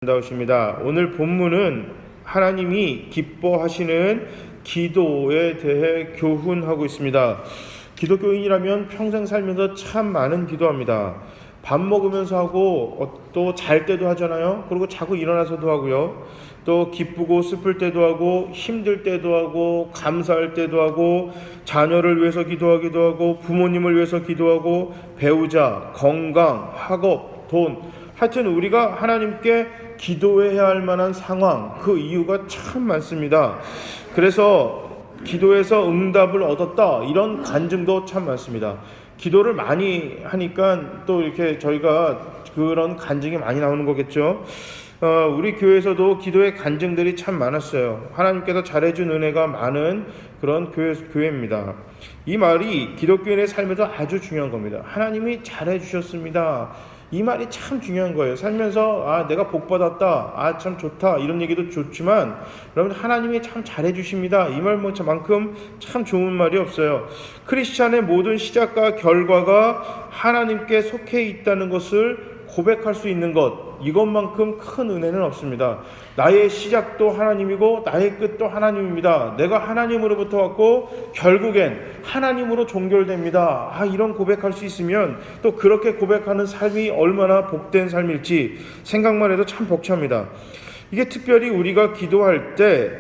나오십니다. 오늘 본문은 하나님이 기뻐하시는 기도에 대해 교훈하고 있습니다. 기독교인이라면 평생 살면서 참 많은 기도합니다. 밥 먹으면서 하고 또 잘 때도 하잖아요. 그리고 자고 일어나서도 하고요. 또 기쁘고 슬플 때도 하고 힘들 때도 하고 감사할 때도 하고 자녀를 위해서 기도하기도 하고 부모님을 위해서 기도하고 배우자, 건강, 학업, 돈, 하여튼 우리가 하나님께 기도해야 할 만한 상황, 그 이유가 참 많습니다. 그래서 기도에서 응답을 얻었다, 이런 간증도 참 많습니다. 기도를 많이 하니까 또 이렇게 저희가 그런 간증이 많이 나오는 거겠죠. 우리 교회에서도 기도의 간증들이 참 많았어요. 하나님께서 잘해준 은혜가 많은 그런 교회입니다. 이 말이 기독교인의 삶에서 아주 중요한 겁니다. 하나님이 잘해주셨습니다. 이 말이 참 중요한 거예요. 살면서 내가 복 받았다, 참 좋다, 이런 얘기도 좋지만 여러분, 하나님이 참 잘해주십니다, 이 말만큼 참 좋은 말이 없어요. 크리스찬의 모든 시작과 결과가 하나님께 속해 있다는 것을 고백할 수 있는 것, 이것만큼 큰 은혜는 없습니다. 나의 시작도 하나님이고 나의 끝도 하나님입니다. 내가 하나님으로부터 왔고 결국엔 하나님으로 종결됩니다. 이런 고백할 수 있으면 또 그렇게 고백하는 삶이 얼마나 복된 삶일지 생각만 해도 참 벅찹니다. 이게 특별히 우리가 기도할 때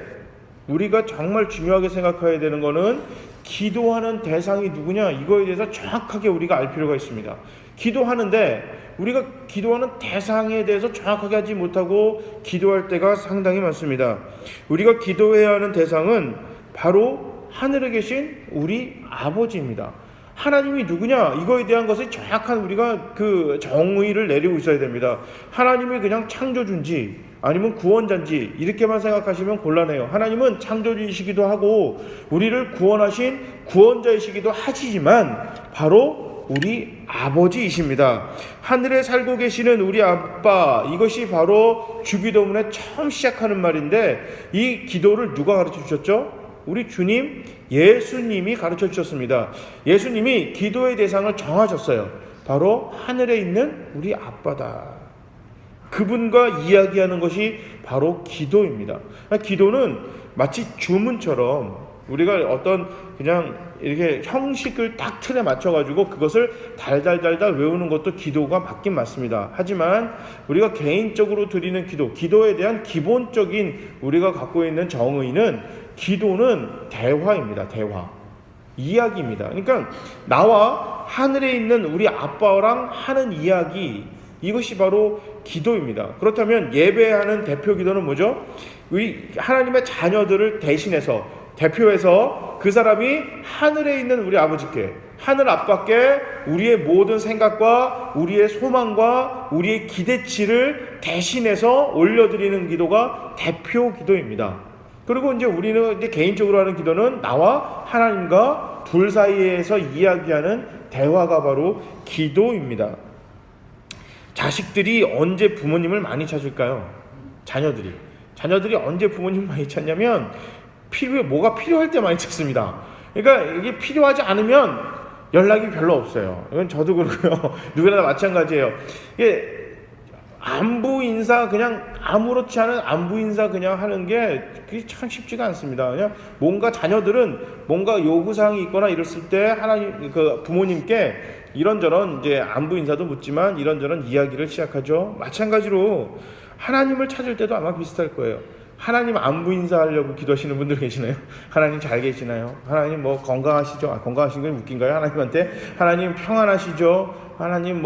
우리가 정말 중요하게 생각해야 되는 거는 기도하는 대상이 누구냐, 이거에 대해서 정확하게 우리가 알 필요가 있습니다. 기도하는데 우리가 기도하는 대상에 대해서 정확하게 하지 못하고 기도할 때가 상당히 많습니다. 우리가 기도해야 하는 대상은 바로 하늘에 계신 우리 아버지입니다. 하나님이 누구냐, 이거에 대한 것을 정확한 우리가 그 정의를 내리고 있어야 됩니다. 하나님이 그냥 창조주인지 아니면 구원자인지 이렇게만 생각하시면 곤란해요. 하나님은 창조주이시기도 하고 우리를 구원하신 구원자이시기도 하시지만 바로 우리 아버지이십니다. 하늘에 살고 계시는 우리 아빠, 이것이 바로 주기도문에 처음 시작하는 말인데 이 기도를 누가 가르쳐 주셨죠? 우리 주님 예수님이 가르쳐 주셨습니다. 예수님이 기도의 대상을 정하셨어요. 바로 하늘에 있는 우리 아빠다. 그분과 이야기하는 것이 바로 기도입니다. 기도는 마치 주문처럼 우리가 어떤 그냥 이렇게 형식을 딱 틀에 맞춰가지고 그것을 달달달달 외우는 것도 기도가 맞긴 맞습니다. 하지만 우리가 개인적으로 드리는 기도에 대한 기본적인 우리가 갖고 있는 정의는 기도는 대화입니다. 대화. 이야기입니다. 그러니까 나와 하늘에 있는 우리 아빠랑 하는 이야기, 이것이 바로 기도입니다. 그렇다면 예배하는 대표 기도는 뭐죠? 우리 하나님의 자녀들을 대표해서 그 사람이 하늘에 있는 우리 아버지께, 하늘 아빠께 우리의 모든 생각과 우리의 소망과 우리의 기대치를 대신해서 올려드리는 기도가 대표 기도입니다. 그리고 이제 우리는 이제 개인적으로 하는 기도는 나와 하나님과 둘 사이에서 이야기하는 대화가 바로 기도입니다. 자식들이 언제 부모님을 많이 찾을까요? 자녀들이 언제 부모님을 많이 찾냐면 뭐가 필요할 때 많이 찾습니다. 그러니까 이게 필요하지 않으면 연락이 별로 없어요. 이건 저도 그렇고요. 누구나 다 마찬가지예요. 이게 안부 인사, 그냥 아무렇지 않은 안부 인사 그냥 하는 게 그게 참 쉽지가 않습니다. 그냥 뭔가 자녀들은 뭔가 요구사항이 있거나 이랬을 때 부모님께 이런저런 이제 안부 인사도 묻지만 이런저런 이야기를 시작하죠. 마찬가지로 하나님을 찾을 때도 아마 비슷할 거예요. 하나님 안부 인사하려고 기도하시는 분들 계시나요? 하나님 잘 계시나요? 하나님 건강하시죠? 건강하신 건 웃긴가요? 하나님한테 하나님 평안하시죠? 하나님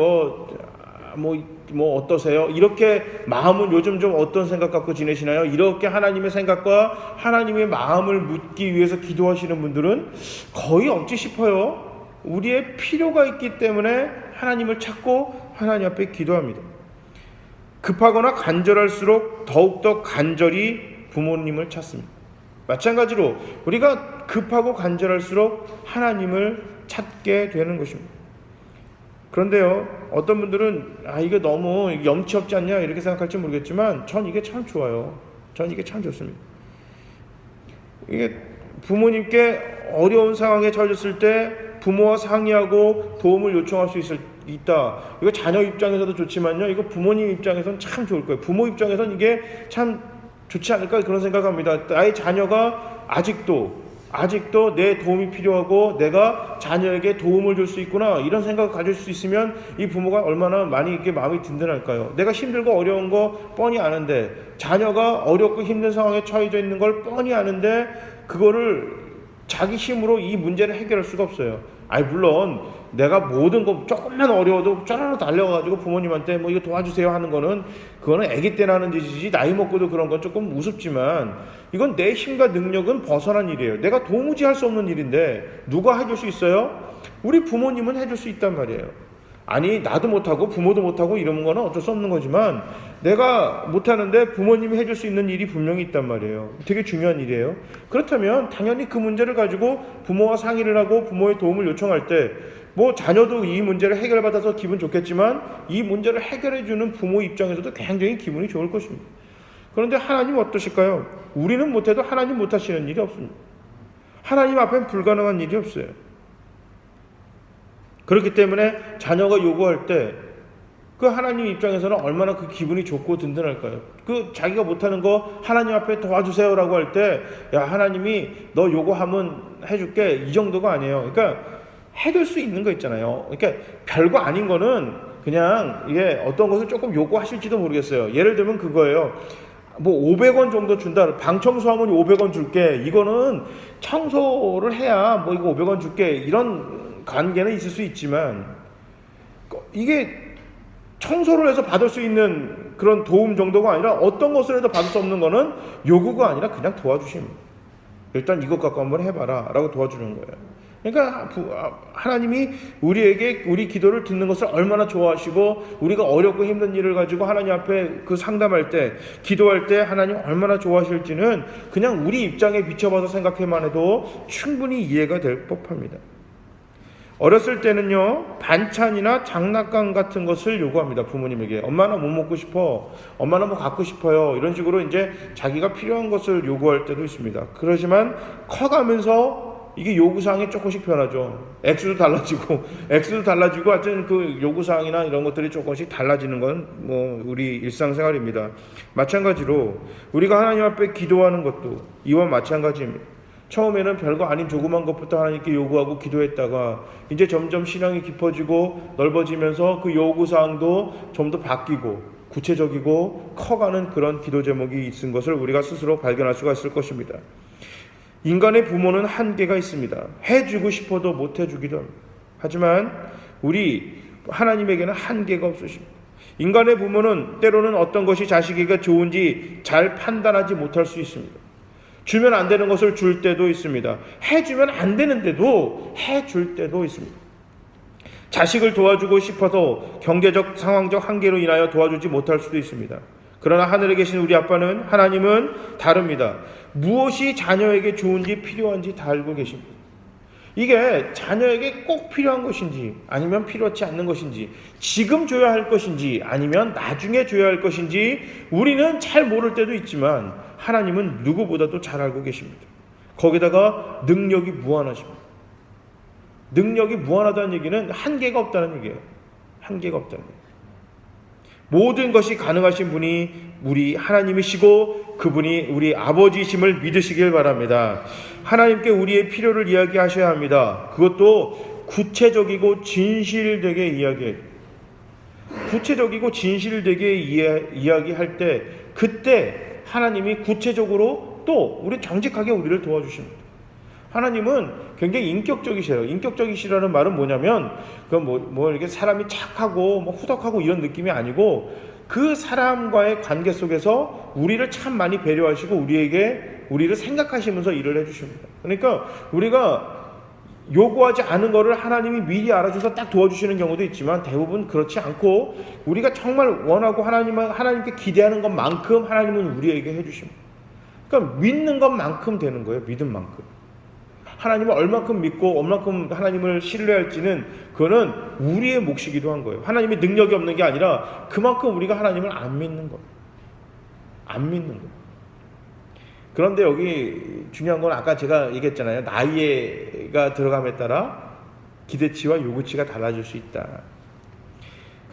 어떠세요? 이렇게 마음은 요즘 좀 어떤 생각 갖고 지내시나요? 이렇게 하나님의 생각과 하나님의 마음을 묻기 위해서 기도하시는 분들은 거의 없지 싶어요. 우리의 필요가 있기 때문에 하나님을 찾고 하나님 앞에 기도합니다. 급하거나 간절할수록 더욱더 간절히 부모님을 찾습니다. 마찬가지로 우리가 급하고 간절할수록 하나님을 찾게 되는 것입니다. 그런데요, 어떤 분들은 이게 너무 염치 없지 않냐 이렇게 생각할지 모르겠지만 전 이게 참 좋아요. 전 이게 참 좋습니다. 이게 부모님께 어려운 상황에 처해졌을 때 부모와 상의하고 도움을 요청할 수 있다. 이거 자녀 입장에서도 좋지만요, 이거 부모님 입장에서는 참 좋을 거예요. 부모 입장에서는 이게 참 좋지 않을까 그런 생각합니다. 나의 자녀가 아직도 내 도움이 필요하고 내가 자녀에게 도움을 줄 수 있구나, 이런 생각을 가질 수 있으면 이 부모가 얼마나 많이 이렇게 마음이 든든할까요? 내가 힘들고 어려운 거 뻔히 아는데, 자녀가 어렵고 힘든 상황에 처해져 있는 걸 뻔히 아는데 그거를 자기 힘으로 이 문제를 해결할 수가 없어요. 물론 내가 모든 거 조금만 어려워도 쩌르르 달려가지고 부모님한테 뭐 이거 도와주세요 하는 거는, 그거는 아기 때나 하는 짓이지 나이 먹고도 그런 건 조금 우습지만, 이건 내 힘과 능력은 벗어난 일이에요. 내가 도무지 할 수 없는 일인데 누가 해줄 수 있어요? 우리 부모님은 해줄 수 있단 말이에요. 나도 못하고 부모도 못하고 이런 거는 어쩔 수 없는 거지만, 내가 못하는데 부모님이 해줄 수 있는 일이 분명히 있단 말이에요. 되게 중요한 일이에요. 그렇다면 당연히 그 문제를 가지고 부모와 상의를 하고 부모의 도움을 요청할 때, 뭐 자녀도 이 문제를 해결받아서 기분 좋겠지만 이 문제를 해결해주는 부모 입장에서도 굉장히 기분이 좋을 것입니다. 그런데 하나님 어떠실까요? 우리는 못해도 하나님 못하시는 일이 없습니다. 하나님 앞엔 불가능한 일이 없어요. 그렇기 때문에 자녀가 요구할 때 그 하나님 입장에서는 얼마나 그 기분이 좋고 든든할까요? 그 자기가 못하는 거 하나님 앞에 도와주세요라고 할 때, 야, 하나님이 너 요구하면 해줄게, 이 정도가 아니에요. 그러니까 해줄 수 있는 거 있잖아요. 그러니까 별거 아닌 거는 그냥 이게 어떤 것을 조금 요구하실지도 모르겠어요. 예를 들면 그거예요. 뭐 500원 정도 준다. 방 청소하면 500원 줄게. 이거는 청소를 해야 뭐 이거 500원 줄게, 이런 관계는 있을 수 있지만, 이게 청소를 해서 받을 수 있는 그런 도움 정도가 아니라, 어떤 것을 해도 받을 수 없는 거는 요구가 아니라 그냥 도와주십니다. 일단 이것 갖고 한번 해봐라 라고 도와주는 거예요. 그러니까 하나님이 우리에게 우리 기도를 듣는 것을 얼마나 좋아하시고, 우리가 어렵고 힘든 일을 가지고 하나님 앞에 그 상담할 때, 기도할 때 하나님 얼마나 좋아하실지는 그냥 우리 입장에 비춰봐서 생각해만 해도 충분히 이해가 될 법합니다. 어렸을 때는요, 반찬이나 장난감 같은 것을 요구합니다. 부모님에게. 엄마는 뭐 먹고 싶어, 엄마는 뭐 갖고 싶어요, 이런 식으로 이제 자기가 필요한 것을 요구할 때도 있습니다. 그러지만 커가면서 이게 요구사항이 조금씩 변하죠. 액수도 달라지고 하여튼 그 요구사항이나 이런 것들이 조금씩 달라지는 건 뭐 우리 일상생활입니다. 마찬가지로 우리가 하나님 앞에 기도하는 것도 이와 마찬가지입니다. 처음에는 별거 아닌 조그만 것부터 하나님께 요구하고 기도했다가 이제 점점 신앙이 깊어지고 넓어지면서 그 요구사항도 좀 더 바뀌고 구체적이고 커가는 그런 기도 제목이 있은 것을 우리가 스스로 발견할 수가 있을 것입니다. 인간의 부모는 한계가 있습니다. 해주고 싶어도 못 해주기도 합니다. 하지만 우리 하나님에게는 한계가 없으십니다. 인간의 부모는 때로는 어떤 것이 자식에게 좋은지 잘 판단하지 못할 수 있습니다. 주면 안 되는 것을 줄 때도 있습니다. 해주면 안 되는데도 해줄 때도 있습니다. 자식을 도와주고 싶어도 경제적 상황적 한계로 인하여 도와주지 못할 수도 있습니다. 그러나 하늘에 계신 우리 아빠는, 하나님은 다릅니다. 무엇이 자녀에게 좋은지 필요한지 다 알고 계십니다. 이게 자녀에게 꼭 필요한 것인지 아니면 필요하지 않는 것인지, 지금 줘야 할 것인지 아니면 나중에 줘야 할 것인지 우리는 잘 모를 때도 있지만, 하나님은 누구보다도 잘 알고 계십니다. 거기다가 능력이 무한하십니다. 능력이 무한하다는 얘기는 한계가 없다는 얘기예요. 한계가 없다는 얘기예요. 모든 것이 가능하신 분이 우리 하나님이시고 그분이 우리 아버지이심을 믿으시길 바랍니다. 하나님께 우리의 필요를 이야기하셔야 합니다. 그것도 구체적이고 진실되게 이야기해요. 구체적이고 진실되게 이야기할 때, 그때 하나님이 구체적으로 또 우리 정직하게 우리를 도와주십니다. 하나님은 굉장히 인격적이세요. 인격적이시라는 말은 뭐냐면, 뭐 이렇게 사람이 착하고 뭐 후덕하고 이런 느낌이 아니고, 그 사람과의 관계 속에서 우리를 참 많이 배려하시고 우리를 생각하시면서 일을 해주십니다. 그러니까 우리가 요구하지 않은 거를 하나님이 미리 알아줘서 딱 도와주시는 경우도 있지만, 대부분 그렇지 않고 우리가 정말 원하고 하나님께 기대하는 것만큼 하나님은 우리에게 해주십니다. 그러니까 믿는 것만큼 되는 거예요. 믿음 만큼. 하나님을 얼만큼 믿고 얼만큼 하나님을 신뢰할지는 그거는 우리의 몫이기도 한 거예요. 하나님의 능력이 없는 게 아니라 그만큼 우리가 하나님을 안 믿는 거예요. 안 믿는 거예요. 그런데 여기 중요한 건 아까 제가 얘기했잖아요. 나이가 들어감에 따라 기대치와 요구치가 달라질 수 있다.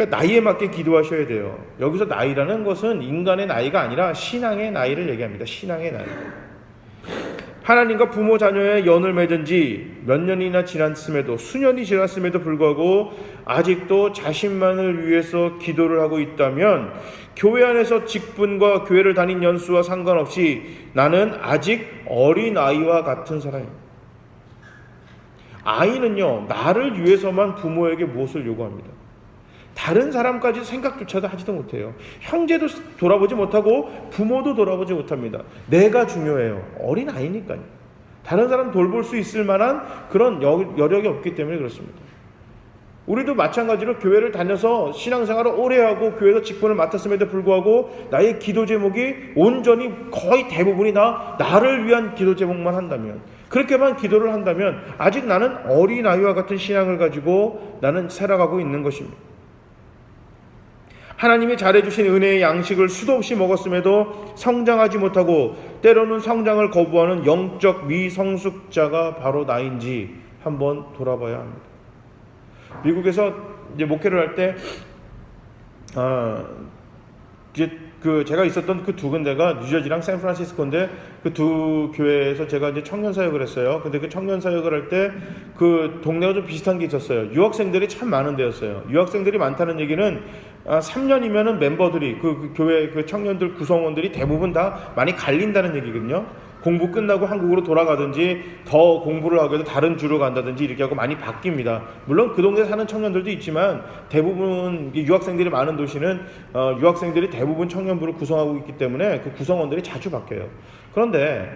그러니까 나이에 맞게 기도하셔야 돼요. 여기서 나이라는 것은 인간의 나이가 아니라 신앙의 나이를 얘기합니다. 신앙의 나이. 하나님과 부모 자녀의 연을 맺은 지 몇 년이나 지났음에도, 수년이 지났음에도 불구하고 아직도 자신만을 위해서 기도를 하고 있다면 교회 안에서 직분과 교회를 다닌 연수와 상관없이 나는 아직 어린아이와 같은 사람입니다. 아이는요, 나를 위해서만 부모에게 무엇을 요구합니다. 다른 사람까지 생각조차도 하지도 못해요. 형제도 돌아보지 못하고 부모도 돌아보지 못합니다. 내가 중요해요. 어린아이니까요. 다른 사람 돌볼 수 있을 만한 그런 여력이 없기 때문에 그렇습니다. 우리도 마찬가지로 교회를 다녀서 신앙생활을 오래 하고 교회에서 직분을 맡았음에도 불구하고 나의 기도 제목이 온전히 거의 대부분이 나를 위한 기도 제목만 한다면, 그렇게만 기도를 한다면 아직 나는 어린아이와 같은 신앙을 가지고 나는 살아가고 있는 것입니다. 하나님이 잘해주신 은혜의 양식을 수도 없이 먹었음에도 성장하지 못하고 때로는 성장을 거부하는 영적 미성숙자가 바로 나인지 한번 돌아봐야 합니다. 미국에서 이제 목회를 할 때, 이제 제가 있었던 그 두 군데가 뉴저지랑 샌프란시스코인데 그 두 교회에서 제가 이제 청년 사역을 했어요. 근데 그 청년 사역을 할 때 그 동네가 좀 비슷한 게 있었어요. 유학생들이 참 많은 데였어요. 유학생들이 많다는 얘기는 3년이면은 멤버들이 그 교회 그 청년들 구성원들이 대부분 다 많이 갈린다는 얘기거든요. 공부 끝나고 한국으로 돌아가든지 더 공부를 하기 위해서 다른 주로 간다든지 이렇게 하고 많이 바뀝니다. 물론 그 동네에 사는 청년들도 있지만 대부분 유학생들이 많은 도시는 유학생들이 대부분 청년부를 구성하고 있기 때문에 그 구성원들이 자주 바뀌어요. 그런데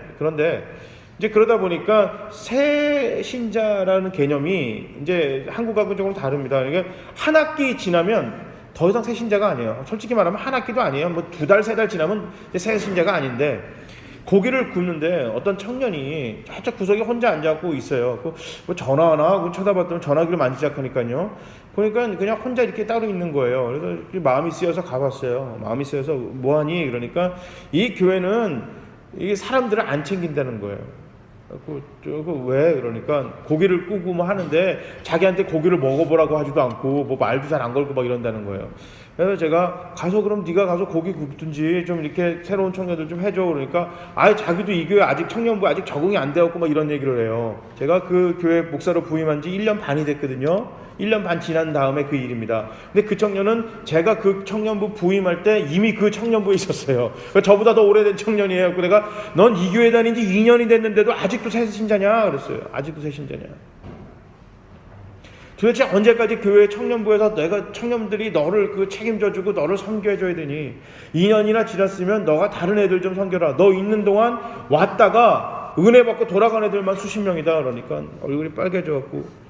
이제 그러다 보니까 새 신자라는 개념이 이제 한국하고 조금 다릅니다. 그러니까 한 학기 지나면 더 이상 새 신자가 아니에요. 솔직히 말하면 한 학기도 아니에요. 뭐 2달, 3달 지나면 새 신자가 아닌데, 고기를 굽는데 어떤 청년이 저쪽 구석에 혼자 앉아갖고 있어요. 뭐 전화하나 하고 쳐다봤더니 전화기를 만지기 시작하니까요. 그러니까 그냥 혼자 이렇게 따로 있는 거예요. 그래서 마음이 쓰여서 가봤어요. 마음이 쓰여서 뭐하니? 그러니까 이 교회는 이게 사람들을 안 챙긴다는 거예요. 왜? 그러니까 고기를 구고 뭐 하는데 자기한테 고기를 먹어보라고 하지도 않고 뭐 말도 잘 안 걸고 막 이런다는 거예요. 그래서 제가 가서 그럼 네가 가서 고기 굽든지 좀 이렇게 새로운 청년들 좀 해줘. 그러니까 자기도 이 교회 아직 청년부 아직 적응이 안 되었고 막 이런 얘기를 해요. 제가 그 교회 목사로 부임한 지 1년 반이 됐거든요. 1년 반 지난 다음에 그 일입니다. 근데 그 청년은 제가 그 청년부 부임할 때 이미 그 청년부에 있었어요. 그러니까 저보다 더 오래된 청년이에요. 내가 넌 이 교회 다닌 지 2년이 됐는데도 아직도 새 신자냐? 그랬어요. 아직도 새 신자냐? 도대체 언제까지 교회 청년부에서 내가 청년들이 너를 책임져주고 너를 섬겨줘야 되니? 2년이나 지났으면 너가 다른 애들 좀 섬겨라. 너 있는 동안 왔다가 은혜 받고 돌아간 애들만 수십 명이다. 그러니까 얼굴이 빨개져갖고,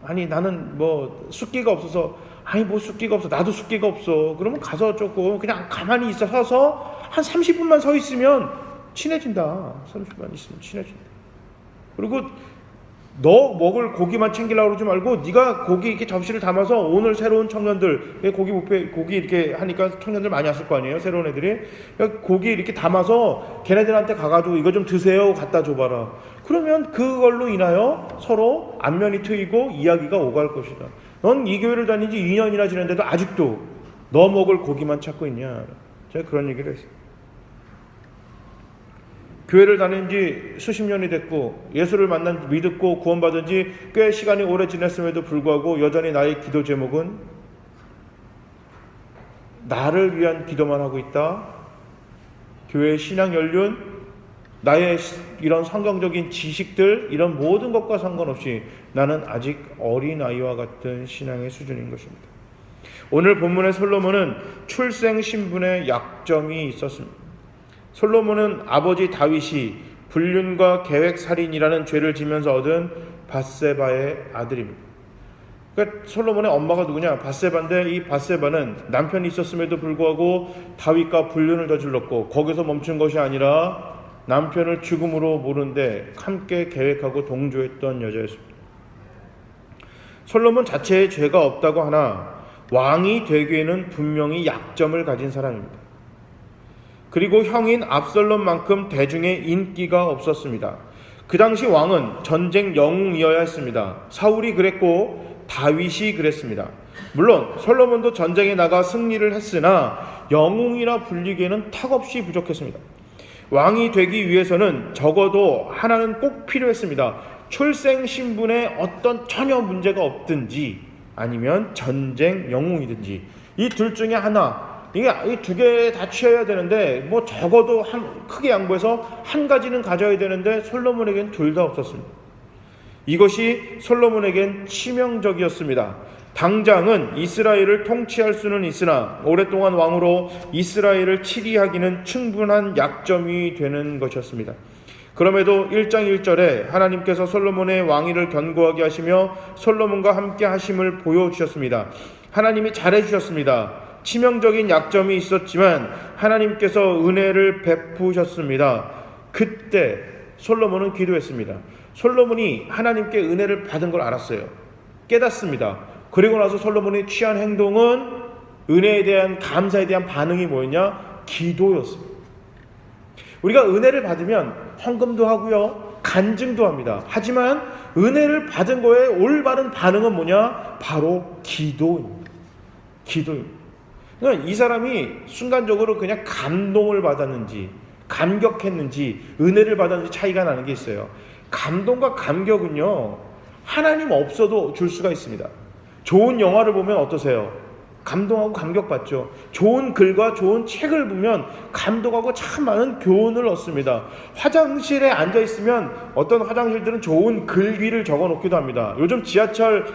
아니 나는 뭐 숫기가 없어서, 아니 뭐 숫기가 없어, 나도 숫기가 없어. 그러면 가서 조금 그냥 가만히 서서 한 30분만 서 있으면 친해진다. 30분만 있으면 친해진다. 그리고 너 먹을 고기만 챙기려고 그러지 말고 네가 고기 이렇게 접시를 담아서 오늘 새로운 청년들, 고기 이렇게 하니까 청년들 많이 왔을 거 아니에요, 새로운 애들이. 그러니까 고기 이렇게 담아서 걔네들한테 가가지고 이거 좀 드세요 갖다 줘봐라. 그러면 그걸로 인하여 서로 안면이 트이고 이야기가 오갈 것이다. 넌 이 교회를 다닌 지 2년이나 지났는데도 아직도 너 먹을 고기만 찾고 있냐. 제가 그런 얘기를 했어요. 교회를 다닌 지 수십 년이 됐고 예수를 믿고 구원받은 지 꽤 시간이 오래 지났음에도 불구하고 여전히 나의 기도 제목은 나를 위한 기도만 하고 있다. 교회의 신앙 연륜, 나의 이런 성경적인 지식들, 이런 모든 것과 상관없이 나는 아직 어린아이와 같은 신앙의 수준인 것입니다. 오늘 본문의 솔로몬은 출생 신분의 약점이 있었습니다. 솔로몬은 아버지 다윗이 불륜과 계획살인이라는 죄를 지면서 얻은 밧세바의 아들입니다. 그러니까 솔로몬의 엄마가 누구냐? 밧세바인데 이 밧세바는 남편이 있었음에도 불구하고 다윗과 불륜을 저질렀고 거기서 멈춘 것이 아니라 남편을 죽음으로 모르는데 함께 계획하고 동조했던 여자였습니다. 솔로몬 자체에 죄가 없다고 하나 왕이 되기에는 분명히 약점을 가진 사람입니다. 그리고 형인 압살롬만큼 대중의 인기가 없었습니다. 그 당시 왕은 전쟁 영웅이어야 했습니다. 사울이 그랬고 다윗이 그랬습니다. 물론 솔로몬도 전쟁에 나가 승리를 했으나 영웅이라 불리기에는 턱없이 부족했습니다. 왕이 되기 위해서는 적어도 하나는 꼭 필요했습니다. 출생 신분에 어떤 전혀 문제가 없든지 아니면 전쟁 영웅이든지 이 둘 중에 하나, 이 두 개 다 취해야 되는데 뭐 적어도 크게 양보해서 한 가지는 가져야 되는데 솔로몬에겐 둘 다 없었습니다. 이것이 솔로몬에겐 치명적이었습니다. 당장은 이스라엘을 통치할 수는 있으나 오랫동안 왕으로 이스라엘을 치리하기는 충분한 약점이 되는 것이었습니다. 그럼에도 1장 1절에 하나님께서 솔로몬의 왕위를 견고하게 하시며 솔로몬과 함께 하심을 보여주셨습니다. 하나님이 잘해주셨습니다. 치명적인 약점이 있었지만 하나님께서 은혜를 베푸셨습니다. 그때 솔로몬은 기도했습니다. 솔로몬이 하나님께 은혜를 받은 걸 알았어요. 깨닫습니다. 그리고 나서 솔로몬이 취한 행동은 은혜에 대한 감사에 대한 반응이 뭐였냐? 기도였습니다. 우리가 은혜를 받으면 헌금도 하고요, 간증도 합니다. 하지만 은혜를 받은 거에 올바른 반응은 뭐냐? 바로 기도입니다. 기도입니다. 그러니까 이 사람이 순간적으로 그냥 감동을 받았는지 감격했는지 은혜를 받았는지 차이가 나는 게 있어요. 감동과 감격은요, 하나님 없어도 줄 수가 있습니다. 좋은 영화를 보면 어떠세요? 감동하고 감격받죠. 좋은 글과 좋은 책을 보면 감동하고 참 많은 교훈을 얻습니다. 화장실에 앉아있으면 어떤 화장실들은 좋은 글귀를 적어놓기도 합니다. 요즘 지하철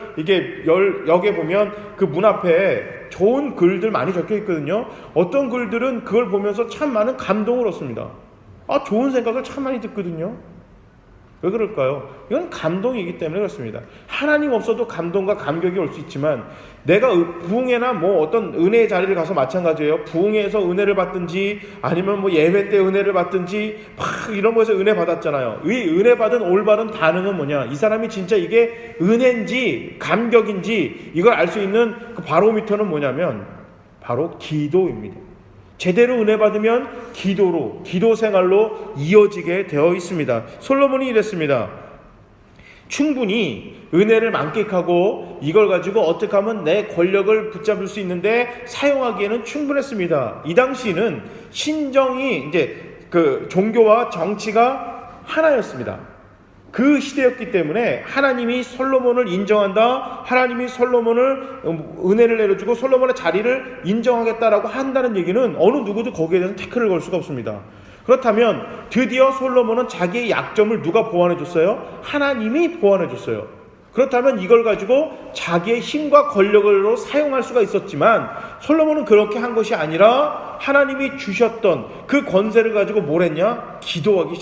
역에 보면 그 문 앞에 좋은 글들 많이 적혀 있거든요. 어떤 글들은 그걸 보면서 참 많은 감동을 얻습니다. 좋은 생각을 참 많이 듣거든요. 왜 그럴까요? 이건 감동이기 때문에 그렇습니다. 하나님 없어도 감동과 감격이 올 수 있지만 내가 부흥회나 뭐 어떤 은혜의 자리를 가서 마찬가지예요. 부흥회에서 은혜를 받든지 아니면 뭐 예배 때 은혜를 받든지 막 이런 거에서 은혜 받았잖아요. 이 은혜 받은 올바른 반응은 뭐냐? 이 사람이 진짜 이게 은혜인지 감격인지 이걸 알 수 있는 그 바로미터는 뭐냐면 바로 기도입니다. 제대로 은혜 받으면 기도 생활로 이어지게 되어 있습니다. 솔로몬이 이랬습니다. 충분히 은혜를 만끽하고 이걸 가지고 어떻게 하면 내 권력을 붙잡을 수 있는데 사용하기에는 충분했습니다. 이 당시는 신정이 이제 그 종교와 정치가 하나였습니다. 그 시대였기 때문에 하나님이 솔로몬을 인정한다, 하나님이 솔로몬을 은혜를 내려주고 솔로몬의 자리를 인정하겠다라고 한다는 얘기는 어느 누구도 거기에 대해서 태클을 걸 수가 없습니다. 그렇다면 드디어 솔로몬은 자기의 약점을 누가 보완해 줬어요? 하나님이 보완해 줬어요. 그렇다면 이걸 가지고 자기의 힘과 권력으로 사용할 수가 있었지만 솔로몬은 그렇게 한 것이 아니라 하나님이 주셨던 그 권세를 가지고 뭘 했냐? 기도하기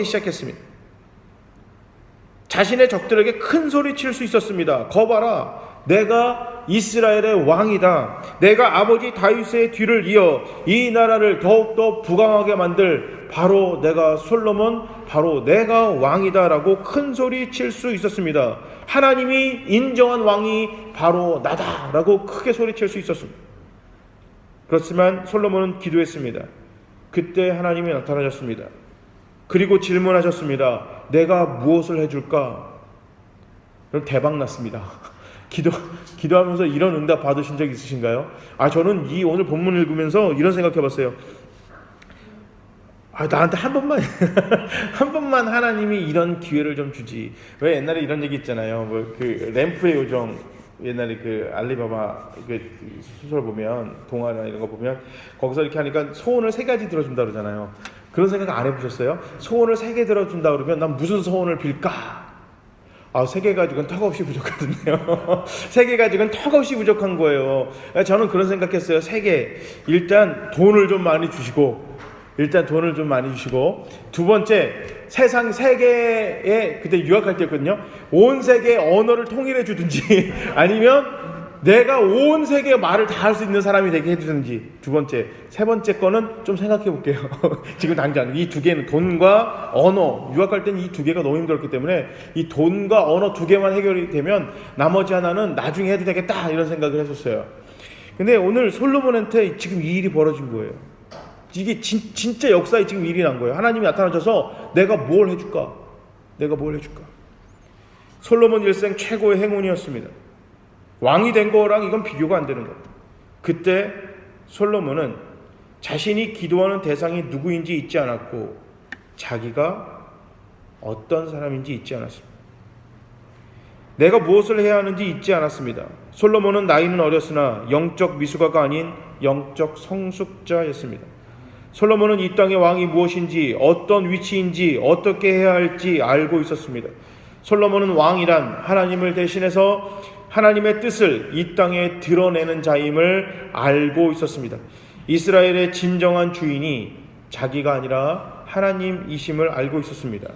시작했습니다. 자신의 적들에게 큰 소리 칠 수 있었습니다. 거봐라, 내가 이스라엘의 왕이다. 내가 아버지 다윗의 뒤를 이어 이 나라를 더욱더 부강하게 만들 바로 내가 솔로몬, 바로 내가 왕이다 라고 큰 소리 칠 수 있었습니다. 하나님이 인정한 왕이 바로 나다 라고 크게 소리칠 수 있었습니다. 그렇지만 솔로몬은 기도했습니다. 그때 하나님이 나타나셨습니다. 그리고 질문하셨습니다. 내가 무엇을 해줄까? 그럼 대박 났습니다. 기도하면서 이런 응답 받으신 적 있으신가요? 저는 이 오늘 본문 읽으면서 이런 생각 해봤어요. 나한테 한 번만 하나님이 이런 기회를 좀 주지. 왜 옛날에 이런 얘기 있잖아요. 그 램프의 요정, 옛날에 그 알리바바 그 소설 보면, 동화나 이런 거 보면 거기서 이렇게 하니까 소원을 3가지 들어준다 그러잖아요. 그런 생각 안 해보셨어요? 소원을 3개 들어준다 그러면 난 무슨 소원을 빌까? 3개 가지고는 턱없이 부족하던데요. 3개 가지고는 턱없이 부족한 거예요. 저는 그런 생각했어요. 3개. 일단 돈을 좀 많이 주시고, 두 번째, 세상 세계에, 그때 유학할 때였거든요. 온 세계의 언어를 통일해 주든지, 아니면 내가 온 세계의 말을 다 할 수 있는 사람이 되게 해주든지. 두 번째. 세 번째 거는 좀 생각해 볼게요. 지금 당장 이 2개는 돈과 언어, 유학할 때는 이 2개가 너무 힘들었기 때문에 이 돈과 언어 2개만 해결이 되면 나머지 하나는 나중에 해도 되겠다 이런 생각을 했었어요. 근데 오늘 솔로몬한테 지금 이 일이 벌어진 거예요. 이게 진짜 역사에 지금 일이 난 거예요. 하나님이 나타나셔서 내가 뭘 해줄까? 솔로몬 일생 최고의 행운이었습니다. 왕이 된 거랑 이건 비교가 안 되는 거예요. 그때 솔로몬은 자신이 기도하는 대상이 누구인지 잊지 않았고 자기가 어떤 사람인지 잊지 않았습니다. 내가 무엇을 해야 하는지 잊지 않았습니다. 솔로몬은 나이는 어렸으나 영적 미숙아가 아닌 영적 성숙자였습니다. 솔로몬은 이 땅의 왕이 무엇인지, 어떤 위치인지, 어떻게 해야 할지 알고 있었습니다. 솔로몬은 왕이란 하나님을 대신해서 하나님의 뜻을 이 땅에 드러내는 자임을 알고 있었습니다. 이스라엘의 진정한 주인이 자기가 아니라 하나님이심을 알고 있었습니다.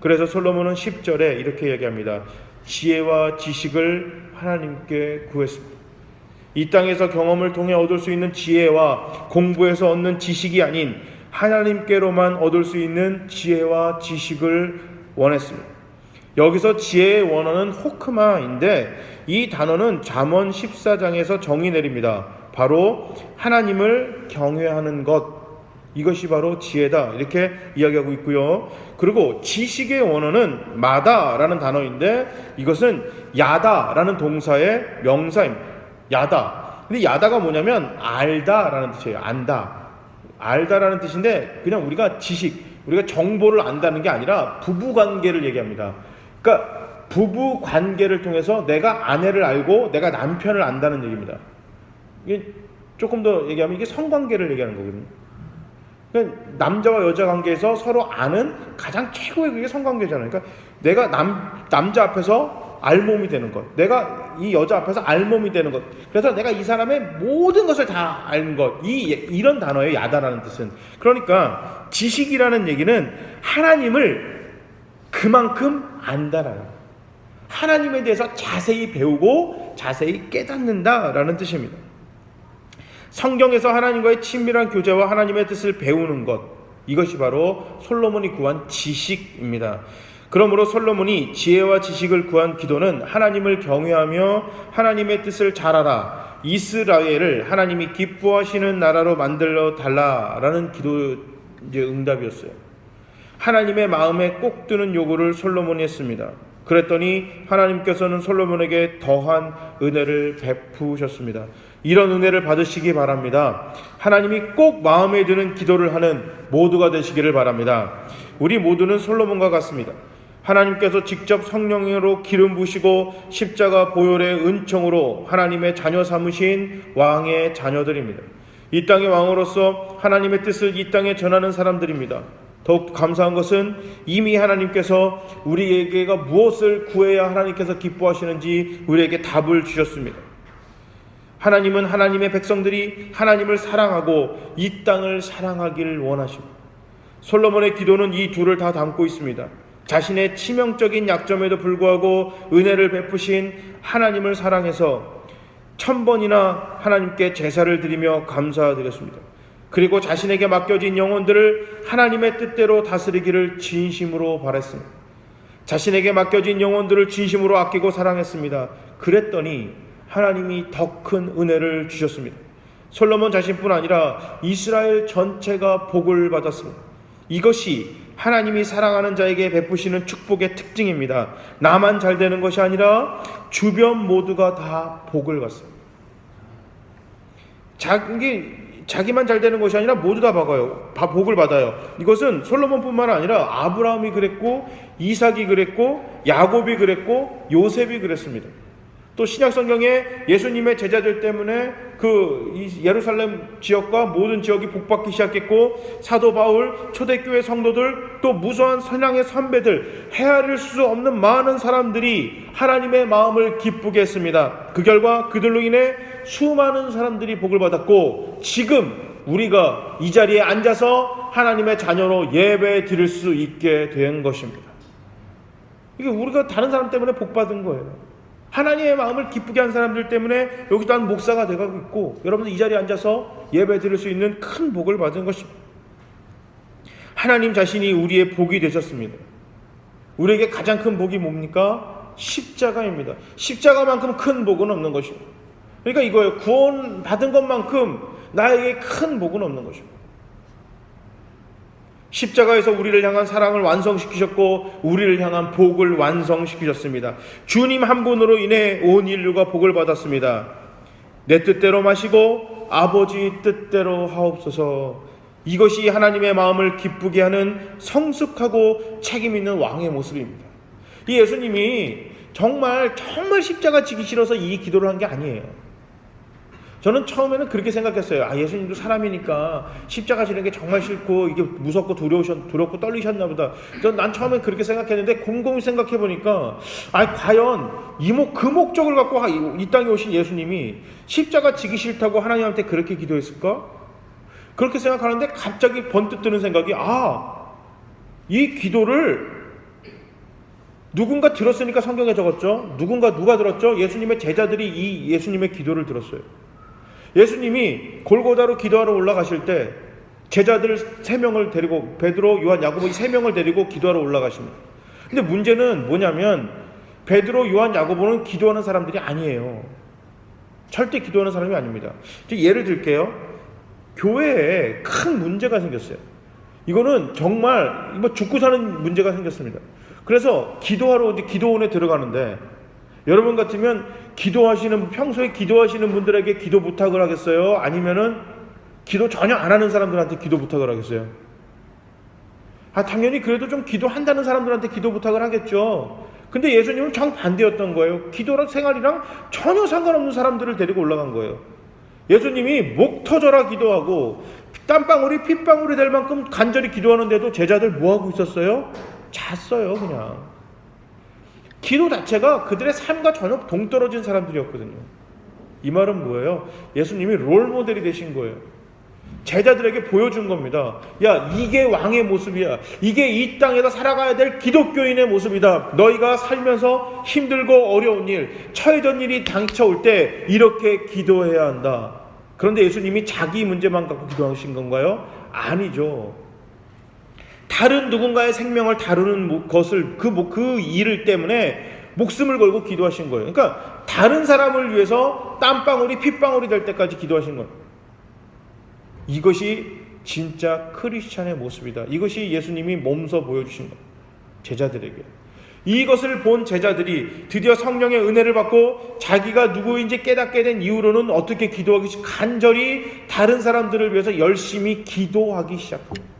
그래서 솔로몬은 10절에 이렇게 얘기합니다. 지혜와 지식을 하나님께 구했습니다. 이 땅에서 경험을 통해 얻을 수 있는 지혜와 공부에서 얻는 지식이 아닌 하나님께로만 얻을 수 있는 지혜와 지식을 원했습니다. 여기서 지혜의 원어는 호크마인데 이 단어는 잠언 14장에서 정의 내립니다. 바로 하나님을 경외하는 것, 이것이 바로 지혜다, 이렇게 이야기하고 있고요. 그리고 지식의 원어는 마다라는 단어인데 이것은 야다라는 동사의 명사입니다. 야다. 근데 야다가 뭐냐면 알다라는 뜻이에요. 안다. 알다라는 뜻인데 그냥 우리가 지식, 우리가 정보를 안다는 게 아니라 부부관계를 얘기합니다. 그러니까 부부관계를 통해서 내가 아내를 알고 내가 남편을 안다는 얘기입니다. 이게 조금 더 얘기하면 이게 성관계를 얘기하는 거거든요. 그러니까 남자와 여자 관계에서 서로 아는 가장 최고의 그게 성관계잖아요. 그러니까 내가 남자 앞에서 알몸이 되는 것, 내가 이 여자 앞에서 알몸이 되는 것, 그래서 내가 이 사람의 모든 것을 다 아는 것, 이런 단어예요. 야다라는 뜻은. 그러니까 지식이라는 얘기는 하나님을 그만큼 안다라는, 하나님에 대해서 자세히 배우고 자세히 깨닫는다라는 뜻입니다. 성경에서 하나님과의 친밀한 교제와 하나님의 뜻을 배우는 것, 이것이 바로 솔로몬이 구한 지식입니다. 그러므로 솔로몬이 지혜와 지식을 구한 기도는 하나님을 경외하며 하나님의 뜻을 잘 알아 이스라엘을 하나님이 기뻐하시는 나라로 만들어 달라라는 기도 응답이었어요. 하나님의 마음에 꼭 드는 요구를 솔로몬이 했습니다. 그랬더니 하나님께서는 솔로몬에게 더한 은혜를 베푸셨습니다. 이런 은혜를 받으시기 바랍니다. 하나님이 꼭 마음에 드는 기도를 하는 모두가 되시기를 바랍니다. 우리 모두는 솔로몬과 같습니다. 하나님께서 직접 성령으로 기름 부으시고 십자가 보혈의 은총으로 하나님의 자녀 삼으신 왕의 자녀들입니다. 이 땅의 왕으로서 하나님의 뜻을 이 땅에 전하는 사람들입니다. 더욱 감사한 것은 이미 하나님께서 우리에게가 무엇을 구해야 하나님께서 기뻐하시는지 우리에게 답을 주셨습니다. 하나님은 하나님의 백성들이 하나님을 사랑하고 이 땅을 사랑하기를 원하십니다. 솔로몬의 기도는 이 둘을 다 담고 있습니다. 자신의 치명적인 약점에도 불구하고 은혜를 베푸신 하나님을 사랑해서 1000번이나 하나님께 제사를 드리며 감사드렸습니다. 그리고 자신에게 맡겨진 영혼들을 하나님의 뜻대로 다스리기를 진심으로 바랬습니다. 자신에게 맡겨진 영혼들을 진심으로 아끼고 사랑했습니다. 그랬더니 하나님이 더 큰 은혜를 주셨습니다. 솔로몬 자신뿐 아니라 이스라엘 전체가 복을 받았습니다. 이것이 하나님이 사랑하는 자에게 베푸시는 축복의 특징입니다. 나만 잘 되는 것이 아니라 주변 모두가 다 복을 받습니다. 자기만 잘 되는 것이 아니라 모두 다 복을 받아요. 이것은 솔로몬뿐만 아니라 아브라함이 그랬고 이삭이 그랬고 야곱이 그랬고 요셉이 그랬습니다. 또 신약성경에 예수님의 제자들 때문에 그 예루살렘 지역과 모든 지역이 복받기 시작했고 사도 바울, 초대교회 성도들, 또 무수한 선양의 선배들, 헤아릴 수 없는 많은 사람들이 하나님의 마음을 기쁘게 했습니다. 그 결과 그들로 인해 수많은 사람들이 복을 받았고 지금 우리가 이 자리에 앉아서 하나님의 자녀로 예배 드릴 수 있게 된 것입니다. 이게 우리가 다른 사람 때문에 복 받은 거예요. 하나님의 마음을 기쁘게 한 사람들 때문에 여기도 한 목사가 되고 있고 여러분들 이 자리에 앉아서 예배 드릴 수 있는 큰 복을 받은 것입니다. 하나님 자신이 우리의 복이 되셨습니다. 우리에게 가장 큰 복이 뭡니까? 십자가입니다. 십자가만큼 큰 복은 없는 것입니다. 그러니까 이거예요. 구원 받은 것만큼 나에게 큰 복은 없는 것입니다. 십자가에서 우리를 향한 사랑을 완성시키셨고 우리를 향한 복을 완성시키셨습니다. 주님 한 분으로 인해 온 인류가 복을 받았습니다. 내 뜻대로 마시고 아버지 뜻대로 하옵소서. 이것이 하나님의 마음을 기쁘게 하는 성숙하고 책임 있는 왕의 모습입니다. 이 예수님이 정말 십자가 지기 싫어서 이 기도를 한 게 아니에요. 저는 처음에는 그렇게 생각했어요. 예수님도 사람이니까 십자가 지는 게 정말 싫고 이게 무섭고 두렵고 떨리셨나 보다. 난 처음엔 그렇게 생각했는데 곰곰이 생각해 보니까 과연 그 목적을 갖고 이 땅에 오신 예수님이 십자가 지기 싫다고 하나님한테 그렇게 기도했을까? 그렇게 생각하는데 갑자기 번뜩 드는 생각이 이 기도를 누군가 들었으니까 성경에 적었죠. 누가 들었죠? 예수님의 제자들이 이 예수님의 기도를 들었어요. 예수님이 골고다로 기도하러 올라가실 때 제자들 3명을 데리고 베드로, 요한, 야고보 이 3명을 데리고 기도하러 올라가십니다. 근데 문제는 뭐냐면 베드로, 요한, 야고보는 기도하는 사람들이 아니에요. 절대 기도하는 사람이 아닙니다. 예를 들게요. 교회에 큰 문제가 생겼어요. 이거는 정말 죽고 사는 문제가 생겼습니다. 그래서 기도하러 이제 기도원에 들어가는데 여러분 같으면 평소에 기도하시는 분들에게 기도 부탁을 하겠어요? 아니면은 기도 전혀 안 하는 사람들한테 기도 부탁을 하겠어요? 당연히 그래도 좀 기도한다는 사람들한테 기도 부탁을 하겠죠. 근데 예수님은 정반대였던 거예요. 기도랑 생활이랑 전혀 상관없는 사람들을 데리고 올라간 거예요. 예수님이 목 터져라 기도하고 땀방울이 핏방울이 될 만큼 간절히 기도하는데도 제자들 뭐하고 있었어요? 잤어요, 그냥. 기도 자체가 그들의 삶과 전혀 동떨어진 사람들이었거든요. 이 말은 뭐예요? 예수님이 롤모델이 되신 거예요. 제자들에게 보여준 겁니다. 이게 왕의 모습이야. 이게 이 땅에서 살아가야 될 기독교인의 모습이다. 너희가 살면서 힘들고 어려운 일, 처해진 일이 닥쳐올 때 이렇게 기도해야 한다. 그런데 예수님이 자기 문제만 갖고 기도하신 건가요? 아니죠. 다른 누군가의 생명을 다루는 것을 그 일을 때문에 목숨을 걸고 기도하신 거예요. 그러니까 다른 사람을 위해서 땀방울이 핏방울이 될 때까지 기도하신 거예요. 이것이 진짜 크리스찬의 모습이다. 이것이 예수님이 몸소 보여주신 거예요. 제자들에게. 이것을 본 제자들이 드디어 성령의 은혜를 받고 자기가 누구인지 깨닫게 된 이후로는 어떻게 기도하기 간절히 다른 사람들을 위해서 열심히 기도하기 시작합니다.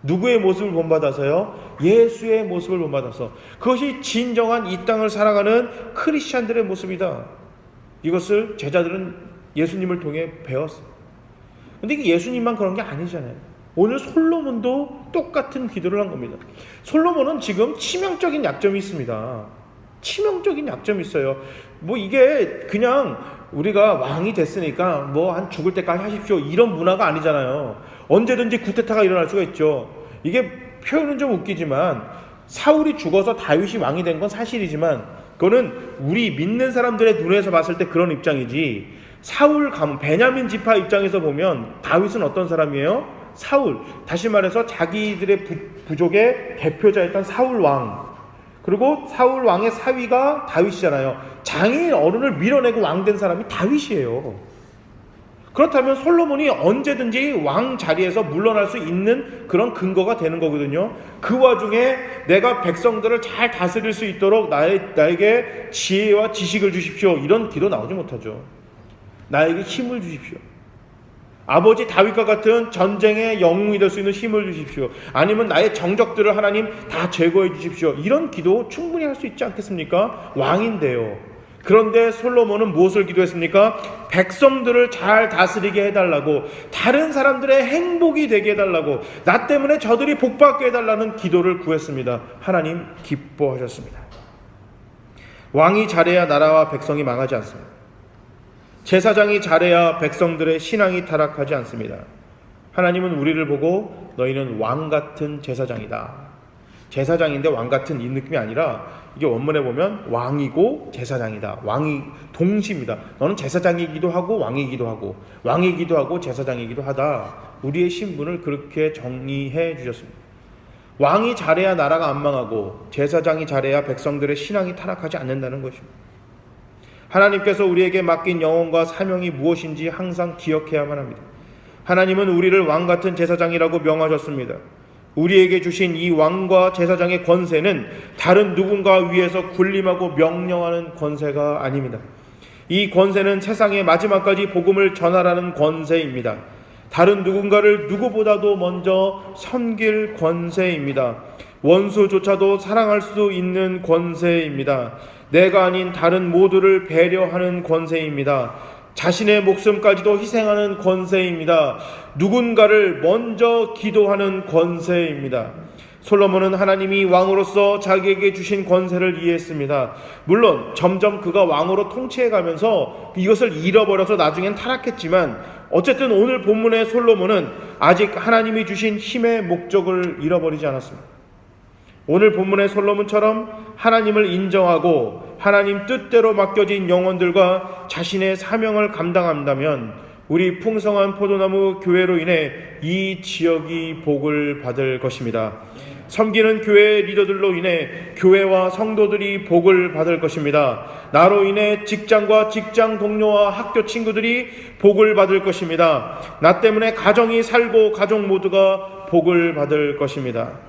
누구의 모습을 본받아서요? 예수의 모습을 본받아서. 그것이 진정한 이 땅을 살아가는 크리스찬들의 모습이다. 이것을 제자들은 예수님을 통해 배웠어요. 근데 이게 예수님만 그런 게 아니잖아요. 오늘 솔로몬도 똑같은 기도를 한 겁니다. 솔로몬은 지금 치명적인 약점이 있습니다. 치명적인 약점이 있어요. 이게 그냥 우리가 왕이 됐으니까 한 죽을 때까지 하십시오 이런 문화가 아니잖아요. 언제든지 쿠데타가 일어날 수가 있죠. 이게 표현은 좀 웃기지만 사울이 죽어서 다윗이 왕이 된 건 사실이지만 그거는 우리 믿는 사람들의 눈에서 봤을 때 그런 입장이지, 사울 가문 베냐민 지파 입장에서 보면 다윗은 어떤 사람이에요? 사울, 다시 말해서 자기들의 부족의 대표자였던 사울 왕, 그리고 사울 왕의 사위가 다윗이잖아요. 장인 어른을 밀어내고 왕 된 사람이 다윗이에요. 그렇다면 솔로몬이 언제든지 왕 자리에서 물러날 수 있는 그런 근거가 되는 거거든요. 그 와중에 내가 백성들을 잘 다스릴 수 있도록 나에게 지혜와 지식을 주십시오, 이런 기도 나오지 못하죠. 나에게 힘을 주십시오. 아버지 다윗과 같은 전쟁의 영웅이 될 수 있는 힘을 주십시오. 아니면 나의 정적들을 하나님 다 제거해 주십시오. 이런 기도 충분히 할 수 있지 않겠습니까? 왕인데요. 그런데 솔로몬은 무엇을 기도했습니까? 백성들을 잘 다스리게 해달라고, 다른 사람들의 행복이 되게 해달라고, 나 때문에 저들이 복받게 해달라는 기도를 구했습니다. 하나님 기뻐하셨습니다. 왕이 잘해야 나라와 백성이 망하지 않습니다. 제사장이 잘해야 백성들의 신앙이 타락하지 않습니다. 하나님은 우리를 보고 너희는 왕 같은 제사장이다. 제사장인데 왕 같은 이 느낌이 아니라 이게 원문에 보면 왕이고 제사장이다. 왕이 동시입니다. 너는 제사장이기도 하고 왕이기도 하고 왕이기도 하고 제사장이기도 하다. 우리의 신분을 그렇게 정의해 주셨습니다. 왕이 잘해야 나라가 안 망하고 제사장이 잘해야 백성들의 신앙이 타락하지 않는다는 것입니다. 하나님께서 우리에게 맡긴 영혼과 사명이 무엇인지 항상 기억해야만 합니다. 하나님은 우리를 왕같은 제사장이라고 명하셨습니다. 우리에게 주신 이 왕과 제사장의 권세는 다른 누군가 위에서 군림하고 명령하는 권세가 아닙니다. 이 권세는 세상의 마지막까지 복음을 전하라는 권세입니다. 다른 누군가를 누구보다도 먼저 섬길 권세입니다. 원수조차도 사랑할 수 있는 권세입니다. 내가 아닌 다른 모두를 배려하는 권세입니다. 자신의 목숨까지도 희생하는 권세입니다. 누군가를 먼저 기도하는 권세입니다. 솔로몬은 하나님이 왕으로서 자기에게 주신 권세를 이해했습니다. 물론 점점 그가 왕으로 통치해가면서 이것을 잃어버려서 나중엔 타락했지만 어쨌든 오늘 본문의 솔로몬은 아직 하나님이 주신 힘의 목적을 잃어버리지 않았습니다. 오늘 본문의 솔로몬처럼 하나님을 인정하고 하나님 뜻대로 맡겨진 영혼들과 자신의 사명을 감당한다면 우리 풍성한 포도나무 교회로 인해 이 지역이 복을 받을 것입니다. 섬기는 교회 리더들로 인해 교회와 성도들이 복을 받을 것입니다. 나로 인해 직장과 직장 동료와 학교 친구들이 복을 받을 것입니다. 나 때문에 가정이 살고 가족 모두가 복을 받을 것입니다.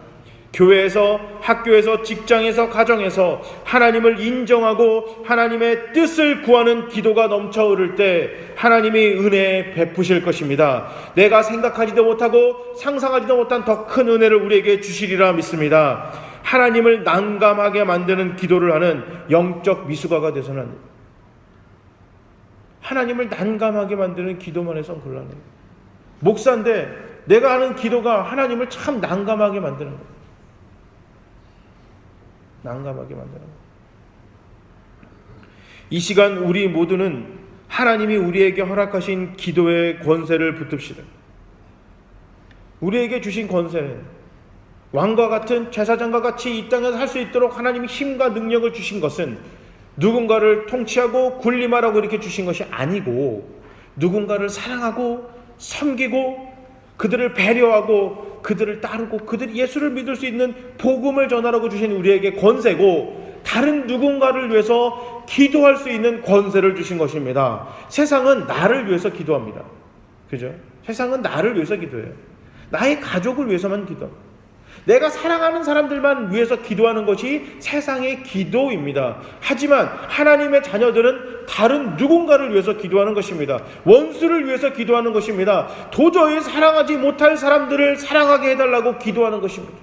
교회에서, 학교에서, 직장에서, 가정에서 하나님을 인정하고 하나님의 뜻을 구하는 기도가 넘쳐 흐를 때 하나님이 은혜 베푸실 것입니다. 내가 생각하지도 못하고 상상하지도 못한 더 큰 은혜를 우리에게 주시리라 믿습니다. 하나님을 난감하게 만드는 기도를 하는 영적 미숙아가 되서는 안 됩니다. 하나님을 난감하게 만드는 기도만 해서는 곤란해요. 목사인데 내가 하는 기도가 하나님을 참 난감하게 만드는 거예요. 난감하게 만드는 거예요. 이 시간 우리 모두는 하나님이 우리에게 허락하신 기도의 권세를 붙듭시다. 우리에게 주신 권세는 왕과 같은 제사장과 같이 이 땅에서 할 수 있도록 하나님이 힘과 능력을 주신 것은 누군가를 통치하고 군림하라고 이렇게 주신 것이 아니고 누군가를 사랑하고 섬기고 그들을 배려하고 그들을 따르고 그들이 예수를 믿을 수 있는 복음을 전하라고 주신 우리에게 권세고 다른 누군가를 위해서 기도할 수 있는 권세를 주신 것입니다. 세상은 나를 위해서 기도합니다. 그죠? 세상은 나를 위해서 기도해요. 나의 가족을 위해서만 기도합니다. 내가 사랑하는 사람들만 위해서 기도하는 것이 세상의 기도입니다. 하지만 하나님의 자녀들은 다른 누군가를 위해서 기도하는 것입니다. 원수를 위해서 기도하는 것입니다. 도저히 사랑하지 못할 사람들을 사랑하게 해달라고 기도하는 것입니다.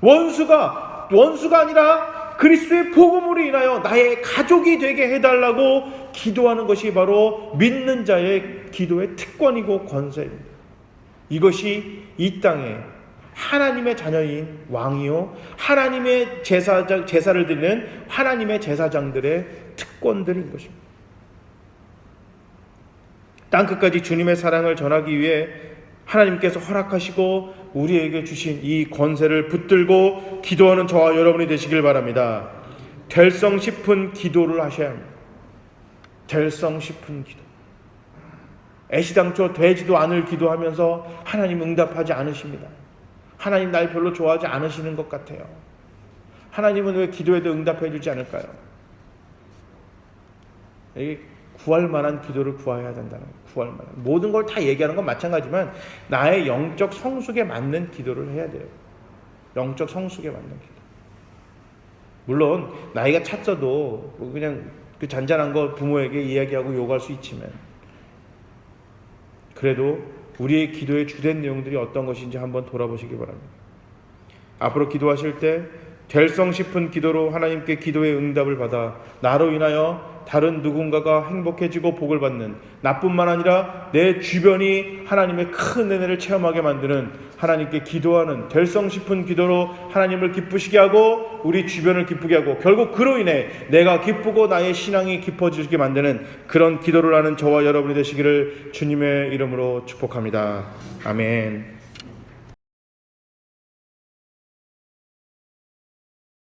원수가 아니라 그리스도의 복음으로 인하여 나의 가족이 되게 해달라고 기도하는 것이 바로 믿는 자의 기도의 특권이고 권세입니다. 이것이 이 땅에 하나님의 자녀인 왕이요 하나님의 제사를 드리는 하나님의 제사장들의 특권들인 것입니다. 땅끝까지 주님의 사랑을 전하기 위해 하나님께서 허락하시고 우리에게 주신 이 권세를 붙들고 기도하는 저와 여러분이 되시길 바랍니다. 될성 싶은 기도를 하셔야 합니다. 될성 싶은 기도. 애시당초 되지도 않을 기도하면서 하나님 응답하지 않으십니다. 하나님 날 별로 좋아하지 않으시는 것 같아요. 하나님은 왜 기도에도 응답해 주지 않을까요? 이게 구할 만한 기도를 구해야 된다는 거예요. 구할 만한. 모든 걸 다 얘기하는 건 마찬가지지만 나의 영적 성숙에 맞는 기도를 해야 돼요. 영적 성숙에 맞는 기도. 물론 나이가 찼어도 그냥 그 잔잔한 거 부모에게 이야기하고 욕할 수 있지만 그래도 우리의 기도의 주된 내용들이 어떤 것인지 한번 돌아보시기 바랍니다. 앞으로 기도하실 때 될성 싶은 기도로 하나님께 기도의 응답을 받아 나로 인하여 다른 누군가가 행복해지고 복을 받는, 나뿐만 아니라 내 주변이 하나님의 큰 은혜를 체험하게 만드는 하나님께 기도하는 될성 싶은 기도로 하나님을 기쁘시게 하고 우리 주변을 기쁘게 하고 결국 그로 인해 내가 기쁘고 나의 신앙이 깊어지게 만드는 그런 기도를 하는 저와 여러분이 되시기를 주님의 이름으로 축복합니다. 아멘.